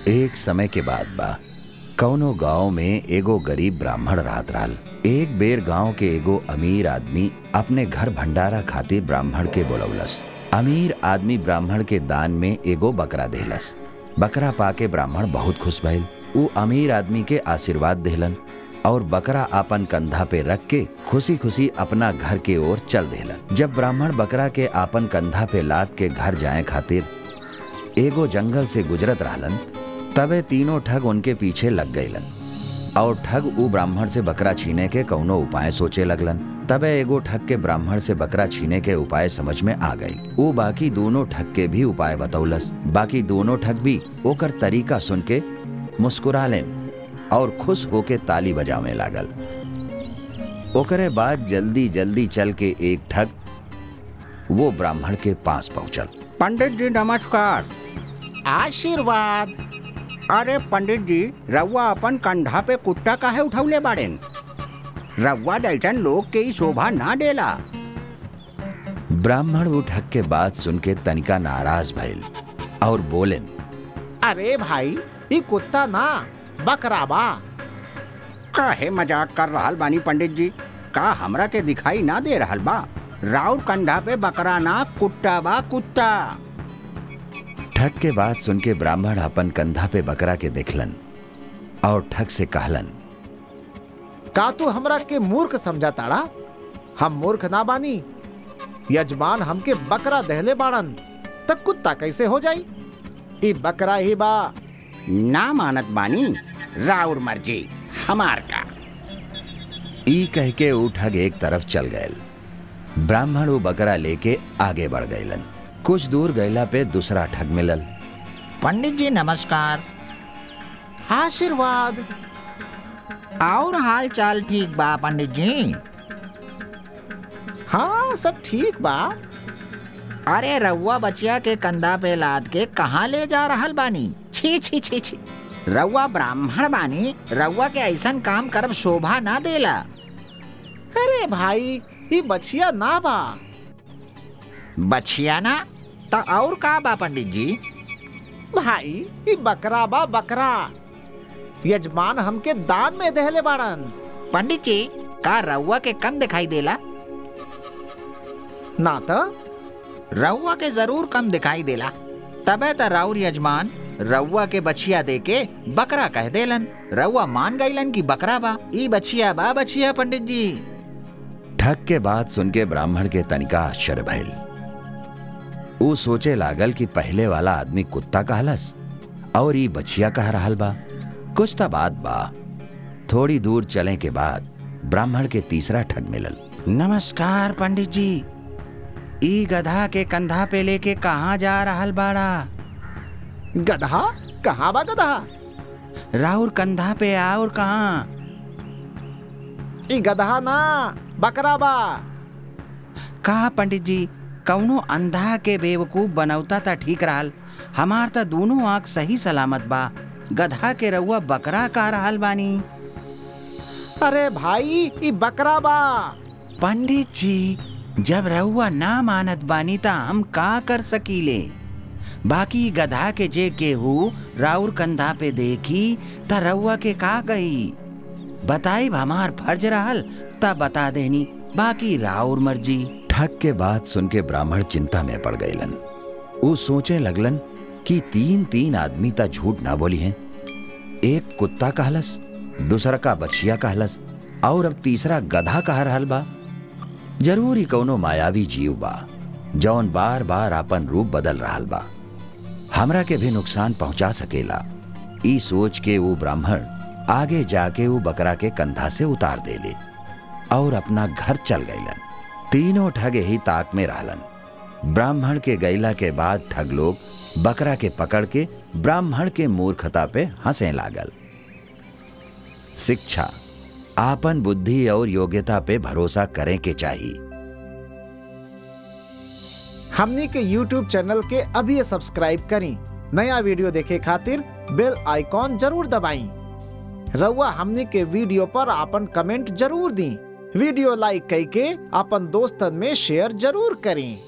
एक समय के बाद बा कौनो गांव में एगो गरीब ब्राह्मण रहत रहल। एक बेर गांव के एगो अमीर आदमी अपने घर भंडारा खातिर ब्राह्मण के बोलौलस। अमीर आदमी ब्राह्मण के दान में एगो बकरा देहलस। बकरा पाके ब्राह्मण बहुत खुश भइल। उ अमीर आदमी के आशीर्वाद देहलन और बकरा अपन कंधा पे रख के खुशी खुशी अपना घर के ओर चल देहलन। जब ब्राह्मण बकरा के अपन कंधा पे लाद के घर जाए खातिर एगो जंगल से गुजरत रहलन, तबे तीनों ठग उनके पीछे लग गईलन और ठग उ ब्राह्मण से बकरा छीने के कौनो उपाय सोचे लगलन। तबे एगो ठग के ब्राह्मण से बकरा छीने के उपाय समझ में आ गई। वो बाकी दोनों ठग के भी उपाय बतौलस। बाकी दोनों ठग भी ओकर तरीका सुन के मुस्कुरा लेन और खुश होके ताली बजावे लागल। ओकरे बाद जल्दी जल्दी चल के एक ठग वो ब्राह्मण के पास पहुंचल। पंडित जी नमस्कार। आशीर्वाद। अरे पंडित जी, रउआ अपन कंधा पे कुत्ता काहे उठौले बाड़ेन? रउआ दैटन लोग के ई शोभा ना देला। ब्राह्मण वो ठग के बात सुन के तनिका नाराज भइल और बोलेन, अरे भाई, ये कुत्ता ना बकरा बा। काहे मजाक कर रहल बानी पंडित जी? का हमरा के दिखाई ना दे रहल बा? राउर कंधा पे बकरा ना कुत्ता बा, कुत्ता। ठग के बात सुन के ब्राह्मण अपन कंधा पे बकरा के देखलन और ठग से कहलन, का तू हमरा के मूर्ख समझा ताड़ा? हम मूर्ख ना बानी। यजमान हमके बकरा दहले बाड़न, तक कुत्ता कैसे हो जाई? ई बकरा ही बा। ना मानत बानी, राउर मर्जी, हमार का। ई कह के वो ठग एक तरफ चल गए। ब्राह्मण वो बकरा लेके आगे बढ़ गईलन। कुछ दूर गईला पे दूसरा ठग मिलल। पंडित जी नमस्कार। आशीर्वाद। और हाल चाल ठीक बा पंडित जी? हाँ, सब ठीक बा। अरे रउआ बचिया के कंधा पे लाद के कहाँ ले जा रहल बानी? छी छी छी छी। रउआ ब्राह्मण बानी, रउआ के ऐसन काम करब शोभा ना देला। अरे भाई, ये बचिया ना बा। बचिया ना तो और का बा पंडित जी? भाई, ये बकरा बा, बकरा। यजमान हमके दान में दहले बाड़न। पंडित जी, का रउआ के कम दिखाई देला? ना तो रउआ के जरूर कम दिखाई देला। तबे तो राउर यजमान रउआ के बचिया दे के बकरा कह देलन। रउआ मान गईलन कि बकरा बा। ई बचिया बा, बचिया पंडित जी। ठग के बात सुन के ब्राह्मण के तनिका आश्चर्य भइल। वो सोचे लागल कि पहले वाला आदमी कुत्ता कहलस और ई बचिया कह रहल बा। कुछ त बात बा। थोड़ी दूर चले के बाद ब्राह्मण के तीसरा ठग मिलल। नमस्कार पंडित जी, ई गधा के कंधा पे लेके कहाँ जा रहल बाड़ा? गधा? कहाँ बा गधा? राउर कंधा पे और कहाँ? ई गधा ना, बकरा बा। कहा पंडित जी, कौनो अंधा के बेवकूफ बनौता था ठीक रहल। हमार त दोनों आँख सही सलामत बा। गधा के रउआ बकरा कह रहल बानी? अरे भाई, ई बकरा बा। पंडित जी, जब रउआ ना मानत बानी ता हम का कर सकीले? बाकी गधा के जे केहू राउर कंधा पे देखी ता रउआ के का कही? बताई हमार फर्ज रहल ता बता देनी, बाकी राउर मर्जी। ठग के बात सुन के ब्राह्मण चिंता में पड़ गईलन। वो सोचे लगलन कि तीन तीन आदमी ता झूठ ना बोली हैं। एक कुत्ता कहलस, दूसरा का बचिया कहलस और अब तीसरा गधा कह रहल बा। जरूर ही कौनो मायावी जीव बा जौन बार बार अपन रूप बदल रहल बा। हमरा के भी नुकसान पहुंचा सकेला। ई सोच के वो ब्राह्मण आगे जाके वो बकरा के कंधा से उतार देले और अपना घर चल गईलन। तीनों ठग ही ताक में रहलन। ब्राह्मण के गैला के बाद ठग लोग बकरा के पकड़ के ब्राह्मण के मूर्खता पे हंसे लागल। शिक्षा, आपन बुद्धि और योग्यता पे भरोसा करें के चाहिए। हमनी के YouTube चैनल के अभी सब्सक्राइब करी। नया वीडियो देखे खातिर बेल आइकॉन जरूर दबाई। रउआ हमनी के वीडियो पर आपन कमेंट जरूर दी। वीडियो लाइक करके अपन दोस्तन में शेयर जरूर करें।